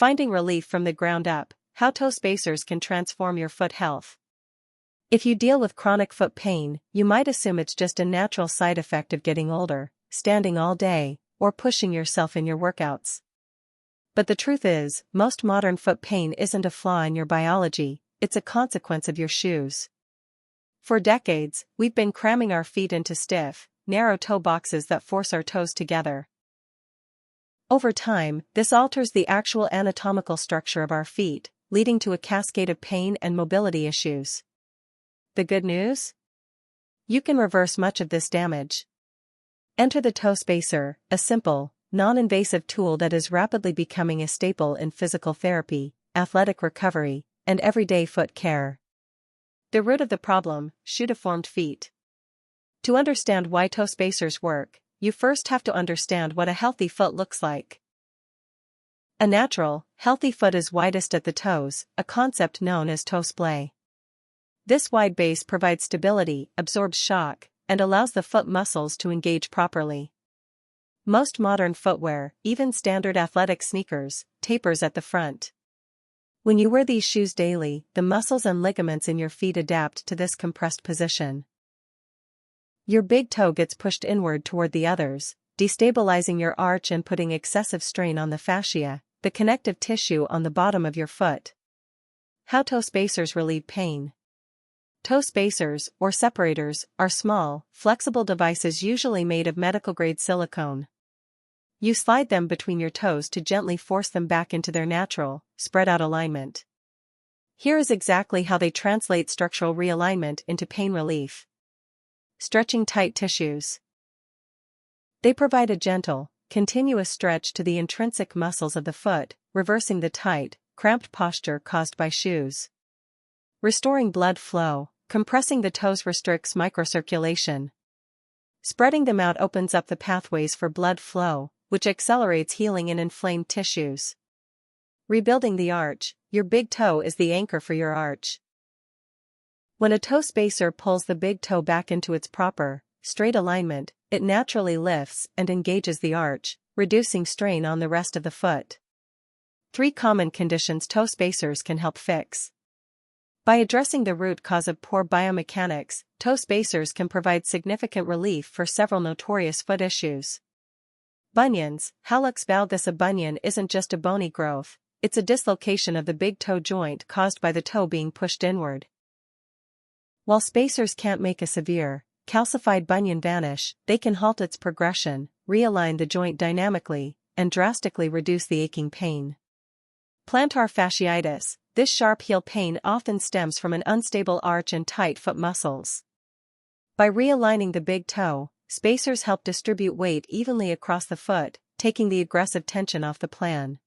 Finding relief from the ground up, how toe spacers can transform your foot health. If you deal with chronic foot pain, you might assume it's just a natural side effect of getting older, standing all day, or pushing yourself in your workouts. But the truth is, most modern foot pain isn't a flaw in your biology, it's a consequence of your shoes. For decades, we've been cramming our feet into stiff, narrow toe boxes that force our toes together. Over time, this alters the actual anatomical structure of our feet, leading to a cascade of pain and mobility issues. The good news? You can reverse much of this damage. Enter the toe spacer, a simple, non-invasive tool that is rapidly becoming a staple in physical therapy, athletic recovery, and everyday foot care. The root of the problem: shoe-deformed feet. To understand why toe spacers work, you first have to understand what a healthy foot looks like. A natural, healthy foot is widest at the toes, a concept known as toe splay. This wide base provides stability, absorbs shock, and allows the foot muscles to engage properly. Most modern footwear, even standard athletic sneakers, tapers at the front. When you wear these shoes daily, the muscles and ligaments in your feet adapt to this compressed position. Your big toe gets pushed inward toward the others, destabilizing your arch and putting excessive strain on the fascia, the connective tissue on the bottom of your foot. How toe spacers relieve pain. Toe spacers, or separators, are small, flexible devices usually made of medical-grade silicone. You slide them between your toes to gently force them back into their natural, spread-out alignment. Here is exactly how they translate structural realignment into pain relief. Stretching tight tissues. They provide a gentle, continuous stretch to the intrinsic muscles of the foot, reversing the tight, cramped posture caused by shoes. Restoring blood flow. Compressing the toes restricts microcirculation. Spreading them out opens up the pathways for blood flow, which accelerates healing in inflamed tissues. Rebuilding the arch. Your big toe is the anchor for your arch. When a toe spacer pulls the big toe back into its proper, straight alignment, it naturally lifts and engages the arch, reducing strain on the rest of the foot. 3 common conditions toe spacers can help fix. By addressing the root cause of poor biomechanics, toe spacers can provide significant relief for several notorious foot issues. Bunions. Hallux valgus. A bunion isn't just a bony growth, it's a dislocation of the big toe joint caused by the toe being pushed inward. While spacers can't make a severe, calcified bunion vanish, they can halt its progression, realign the joint dynamically, and drastically reduce the aching pain. Plantar fasciitis. This sharp heel pain often stems from an unstable arch and tight foot muscles. By realigning the big toe, spacers help distribute weight evenly across the foot, taking the aggressive tension off the plan.